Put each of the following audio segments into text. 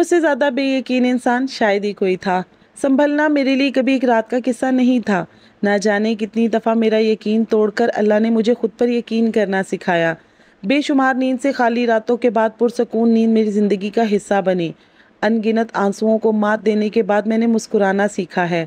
मुझसे ज़्यादा बेयकीन इंसान शायद ही कोई था। संभलना मेरे लिए कभी एक रात का किस्सा नहीं था। ना जाने कितनी दफ़ा मेरा यकीन तोड़कर अल्लाह ने मुझे खुद पर यकीन करना सिखाया। बेशुमार नींद से खाली रातों के बाद पुरसकून नींद मेरी ज़िंदगी का हिस्सा बनी। अनगिनत आंसुओं को मात देने के बाद मैंने मुस्कुराना सीखा है।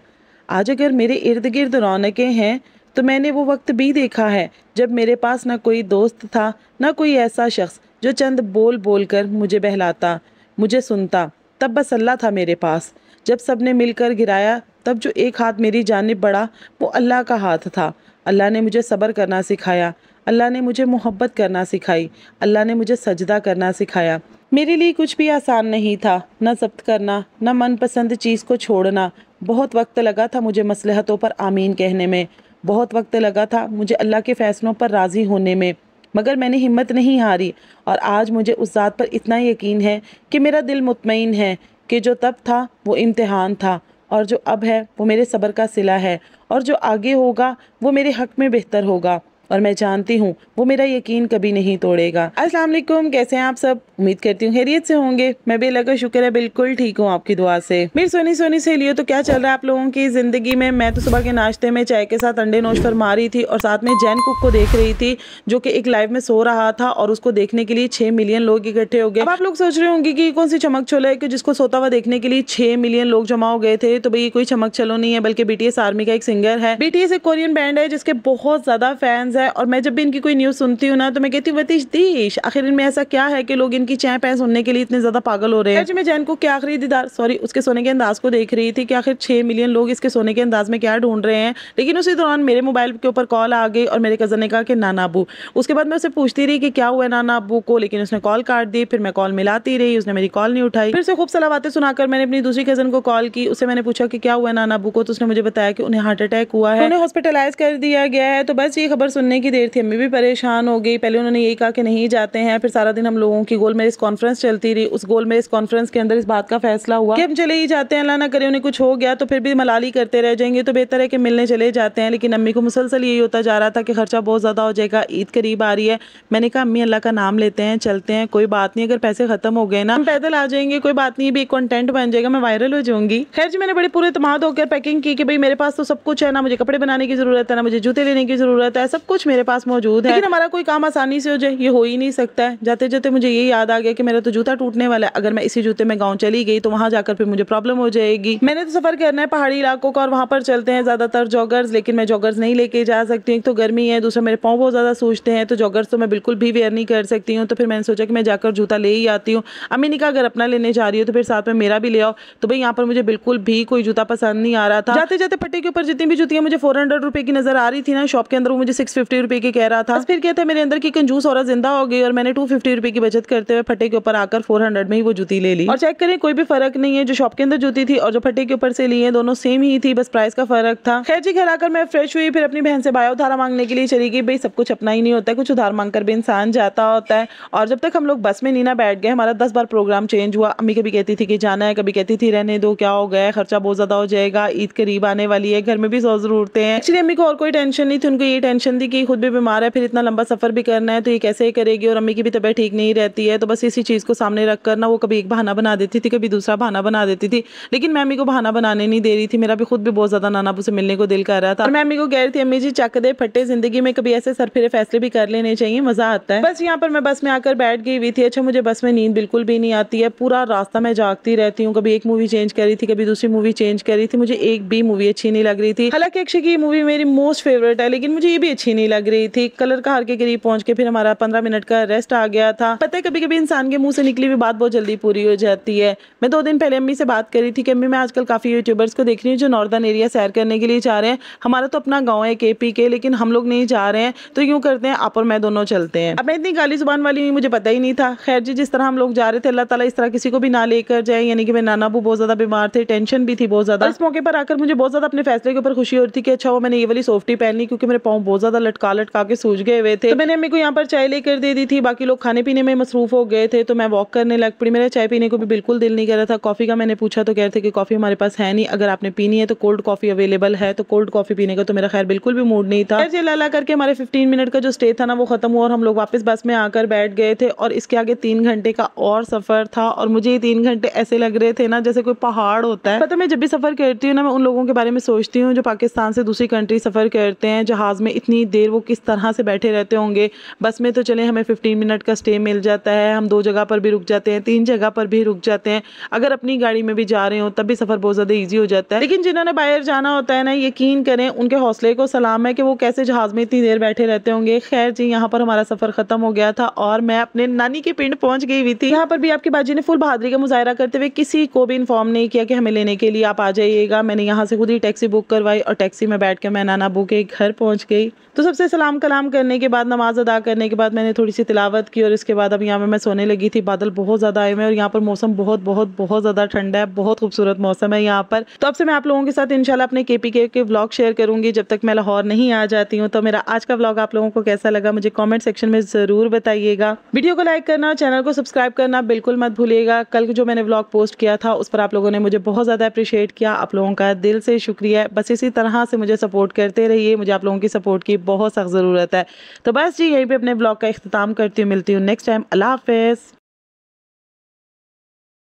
आज अगर मेरे इर्द गिर्द रौनकें हैं तो मैंने वो वक्त भी देखा है जब मेरे पास ना कोई दोस्त था, ना कोई ऐसा शख्स जो चंद बोल बोल कर मुझे बहलाता, मुझे सुनता। तब बस अल्लाह था मेरे पास। जब सबने मिलकर गिराया तब जो एक हाथ मेरी जानिब बढ़ा वो अल्लाह का हाथ था। अल्लाह ने मुझे सब्र करना सिखाया, अल्लाह ने मुझे मोहब्बत करना सिखाई, अल्लाह ने मुझे सजदा करना सिखाया। मेरे लिए कुछ भी आसान नहीं था, न ज़ब्त करना, न मनपसंद चीज़ को छोड़ना। बहुत वक्त लगा था मुझे मसलहतों पर आमीन कहने में, बहुत वक्त लगा था मुझे अल्लाह के फ़ैसलों पर राज़ी होने में, मगर मैंने हिम्मत नहीं हारी। और आज मुझे उस ज़ात पर इतना यकीन है कि मेरा दिल मुतमईन है कि जो तब था वो इम्तिहान था, और जो अब है वो मेरे सब्र का सिला है, और जो आगे होगा वो मेरे हक़ में बेहतर होगा। और मैं जानती हूँ वो मेरा यकीन कभी नहीं तोड़ेगा। अस्सलाम वालेकुम, कैसे हैं आप सब? उम्मीद करती हूँ खैरियत से होंगे। मैं भी अल्लाह का शुक्र है बिल्कुल ठीक हूँ आपकी दुआ से। मेरी सोनी सोनी सहेलियों, तो क्या चल रहा है आप लोगों की ज़िंदगी में? मैं तो सुबह के नाश्ते में चाय के साथ अंडे नोश फरमा रही थी और साथ में जैन कुक को देख रही थी जो कि एक लाइव में सो रहा था और उसको देखने के लिए 6 मिलियन लोग इकट्ठे हो गए। अब आप लोग सोच रहे होंगे कि कौन सी चमक छलो है कि जिसको सोता हुआ देखने के लिए 6 मिलियन लोग जमा हो गए थे। तो भाई कोई चमक छलो नहीं है, बल्कि BTS आर्मी का एक सिंगर है। BTS एक कोरियन बैंड है जिसके बहुत ज्यादा फैंस है, और मैं जब भी इनकी कोई न्यूज़ सुनती हूँ ना तो मैं कहती हूँ वतीश देश, आखिर इनमें ऐसा क्या है कि लोग इनकी चैं पैं सुनने के लिए इतने ज़्यादा पागल हो रहे हैं। मैं जैन कुक के आखिरी दीदार उसके सोने के अंदाज को देख रही थी कि आखिर 6 मिलियन लोग इसके सोने के अंदाज में क्या ढूंढ रहे हैं। लेकिन उसी दौरान मेरे मोबाइल के ऊपर कॉल आ गई और मेरे कज़न ने कहा कि नाना अबू। उसके बाद मैं उससे पूछती रही कि क्या हुआ नाना अबू को, लेकिन उसने कॉल काट दी। फिर मैं कॉल मिलाती रही, उसने मेरी कॉल नहीं उठाई। फिर से खूब सलावातें सुनाकर मैंने अपनी दूसरी कज़न को कॉल की। उससे मैंने पूछा कि क्या हुआ नाना अबू को, तो उसने मुझे बताया कि उन्हें हार्ट अटैक हुआ है, उन्हें हॉस्पिटलाइज कर दिया गया है। तो बस ये खबर सुनने की देर थी, अम्मी भी परेशान हो गई। पहले उन्होंने यही कहा कि नहीं जाते हैं, फिर सारा दिन हम लोगों की गोल मेज कॉन्फ्रेंस चलती रही। उस गोल मेज कॉन्फ्रेंस के अंदर इस बात का फैसला हुआ कि हम चले ही जाते हैं, अल्लाह ना करे उन्हें कुछ हो गया तो फिर भी मलाली करते रह जाएंगे, तो बेहतर है कि मिलने चले जाते हैं। लेकिन अम्मी को मुसलसल यही होता जा रहा था कि खर्चा बहुत ज़्यादा हो जाएगा, ईद करीब आ रही है। मैंने कहा अम्मी अल्लाह का नाम लेते हैं, चलते हैं, कोई बात नहीं, अगर पैसे खत्म हो गए ना हम पैदल आ जाएंगे, कोई बात नहीं, भी एक कंटेंट बन जाएगा, मैं वायरल हो जाऊंगी। खैर जी, मैंने बड़े पूरे इत्मीनान होकर पैकिंग की कि भाई मेरे पास तो सब कुछ है, ना मुझे कपड़े बनाने की जरूरत है, ना मुझे जूते लेने की जरूरत है, सब कुछ मेरे पास मौजूद है। लेकिन हमारा कोई काम आसानी से हो जाए ये हो ही नहीं सकता है। जाते जाते मुझे ये याद आ गया कि मेरा तो जूता टूटने वाला है, अगर मैं इसी जूते में गाँव चली गई तो वहां जाकर फिर मुझे प्रॉब्लम हो जाएगी। मैंने तो सफर करना है पहाड़ी इलाकों का और वहां पर चलते हैं ज्यादातर जॉगर्स, लेकिन मैं जॉगर्स नहीं लेके जा सकती। एक तो गर्मी है, दूसरा मेरे पाँव बहुत ज्यादा सूजते हैं, तो जॉगर्स तो मैं बिल्कुल भी वेयर नहीं कर सकती हूँ। तो फिर मैंने सोचा कि मैं जाकर जूता ले ही आती हूँ। अम्मी ने कहा अगर अपना लेने जा रही हो तो फिर साथ में मेरा भी ले आओ। तो भाई यहाँ पर मुझे बिल्कुल भी कोई जूता पसंद नहीं आ रहा था। जाते जाते पट्टे के ऊपर जितनी भी जूतियां मुझे 400 रुपए की नजर आ रही थी ना शॉप के अंदर, वो मुझे 650 रुपए की कह रहा था। फिर क्या था, मेरे अंदर की कंजूस औरत जिंदा हो गई और मैंने 250 रुपए की बचत करते हुए फट्टे के ऊपर आकर 400 में ही वो जूती ले ली। और चेक करें कोई भी फर्क नहीं है, जो शॉप के अंदर जूती थी और जो फट्टे के ऊपर से ली है दोनों सेम ही थी, बस प्राइस का फर्क था। खैर जी, घर आकर मैं फ्रेश हुई, फिर अपनी बहन से बाया उधारा मांगने के लिए चली गई। भाई सब कुछ अपना ही नहीं होता है, कुछ उधार मांग कर भी इंसान जाता होता है। और जब तक हम लोग बस में नहीं ना बैठ गए, हमारा 10 बार प्रोग्राम चेंज हुआ। अम्मी कभी कहती थी कि जाना है, कभी कहती थी रहने दो, क्या हो गया है, खर्चा बहुत ज्यादा हो जाएगा, ईद करीब आने वाली है, घर में भी 100 जरूरतें हैं। एक्चुअली अम्मी को और कोई टेंशन नहीं थी, उनको ये टेंशन थी कि खुद भी बीमार है, फिर इतना लंबा सफर भी करना है तो ये कैसे करेगी, और अम्मी की भी तबीयत ठीक नहीं रहती है। तो बस इसी चीज को सामने रख कर ना वो कभी एक बहाना बना देती थी, कभी दूसरा बहाना बना देती थी। लेकिन मैं अम्मी को बहाना बनाने नहीं दे रही थी, मेरा भी खुद भी बहुत ज्यादा नाना अबू से मिलने को दिल कर रहा था। और मैं अम्मी को कह रही थी अम्मी जी चक दे फट्टे, जिंदगी में कभी ऐसे सरफिरे फैसले भी कर लेने चाहिए, मजा आता है। बस यहाँ पर मैं बस में आकर बैठ गई हुई थी। अच्छा, मुझे बस में नींद बिल्कुल भी नहीं आती है, पूरा रास्ता मैं जागती रहती हूँ। कभी एक मूवी चेंज कर रही थी, कभी दूसरी मूवी चेंज कर रही थी, मुझे एक भी मूवी अच्छी नहीं लग रही थी। हालांकि अक्षय की मूवी मेरी मोस्ट फेवरेट है, लेकिन मुझे ये भी अच्छी नहीं लग रही थी। कलर का हार के करीब पहुंच के फिर हमारा 15 मिनट का रेस्ट आ गया था। पता है कभी कभी इंसान के मुंह से निकली हुई बात बहुत जल्दी पूरी हो जाती है। मैं 2 दिन पहले अम्मी से बात कर रही थी कि अम्मी मैं आजकल काफी यूट्यूबर्स को देख रही हूँ जो नॉर्दर्न एरिया सैर करने के लिए जा रहे हैं। हमारा तो अपना गाँव है KP के, लेकिन हम लोग नहीं जा रहे हैं, तो यूँ करते हैं आप और मैं दोनों चलते हैं। अब मैं इतनी गाली जुबान वाली हुई, मुझे पता ही नहीं था। खैर जी, जिस तरह हम लोग जा रहे थे, अल्लाह ताला इस तरह किसी को भी ना लेकर जाए। यानी कि मेरे नाना अबू बहुत ज्यादा बीमार थे, टेंशन भी थी बहुत ज्यादा। इस मौके पर आकर मुझे बहुत ज्यादा अपने फैसले के ऊपर खुशी हो रही थी कि अच्छा वो मैंने ये वाली सॉफ्टी पहन ली, क्योंकि मेरे पाँव बहुत ज्यादा लटका के सूझ गए हुए थे। तो मैंने अम्मी को यहाँ पर चाय लेकर दे दी थी, बाकी लोग खाने पीने में मसरूफ हो गए थे, तो मैं वॉक करने लग पड़ी। मेरा चाय पीने को भी बिल्कुल दिल नहीं कर रहा था। कॉफ़ी का मैंने पूछा तो कह रहे थे कि कॉफ़ी हमारे पास है नहीं, अगर आपने पीनी है तो कोल्ड कॉफ़ी अवेलेबल है। तो कोल्ड कॉफ़ी पीने का तो मेरा खैर बिल्कुल भी मूड नहीं था। ला करके हमारे 15 मिनट का जो स्टे था ना वो खत्म हुआ और हम लोग वापस बस में आकर बैठ गए थे और इसके आगे 3 घंटे का और सफर था। और मुझे ये 3 घंटे ऐसे लग रहे थे ना जैसे कोई पहाड़ होता है। पता मैं जब भी सफर करती हूँ ना, मैं उन लोगों के बारे में सोचती हूँ जो पाकिस्तान से दूसरी कंट्री सफर करते हैं जहाज में, इतनी देर वो किस तरह से बैठे रहते होंगे। बस में तो चले हमें 15 मिनट का स्टे मिल जाता है, हम 2 जगह पर भी रुक जाते हैं, 3 जगह पर भी रुक जाते हैं। अगर अपनी गाड़ी में भी जा रहे हो तब भी सफर बहुत ज्यादा ईजी हो जाता है। लेकिन जिन्होंने बाहर जाना होता है ना, यकीन करें उनके हौसले को सलाम है कि वो कैसे जहाज में इतनी देर बैठे रहते होंगे। खैर जी, यहाँ पर हमारा सफर खत्म हो गया था और मैं अपने नानी के पिंड पहुंच गई हुई थी। यहाँ पर भी आपकी बाजी ने फुल बहादुरी का मुजाहरा करते हुए किसी को भी इन्फॉर्म नहीं किया कि हमें लेने के लिए आप आ जाइएगा। मैंने यहाँ से खुद ही टैक्सी बुक करवाई और टैक्सी में बैठ के मैं नाना बू के घर पहुंच गई। तो सबसे सलाम कलाम करने के बाद, नमाज अदा करने के बाद मैंने थोड़ी सी तिलावत की और इसके बाद अब यहाँ पर मैं सोने लगी थी। बादल बहुत ज्यादा आए हुए हैं और यहाँ पर मौसम बहुत बहुत बहुत ज्यादा ठंडा है, बहुत खूबसूरत मौसम है यहाँ पर। तो अब से मैं आप लोगों के साथ इंशाल्लाह अपने KPK के व्लॉग शेयर करूंगी जब तक मैं लाहौर नहीं आ जाती हूँ। तो मेरा आज का व्लॉग आप लोगों को कैसा लगा मुझे कमेंट सेक्शन में जरूर बताइएगा। वीडियो को लाइक करना, चैनल को सब्सक्राइब करना बिल्कुल मत भूलिएगा। कल जो मैंने व्लॉग पोस्ट किया था उस पर आप लोगों ने मुझे बहुत ज्यादा अप्रिशिएट किया, आप लोगों का दिल से शुक्रिया। बस इसी तरह से मुझे सपोर्ट करते रहिए, मुझे आप लोगों की सपोर्ट की बहुत सख्त जरूरत है। तो बस जी, यहीं पे अपने व्लॉग का इख्तिताम करती हूँ। मिलती हूँ नेक्स्ट टाइम। अल्लाह हाफिज़।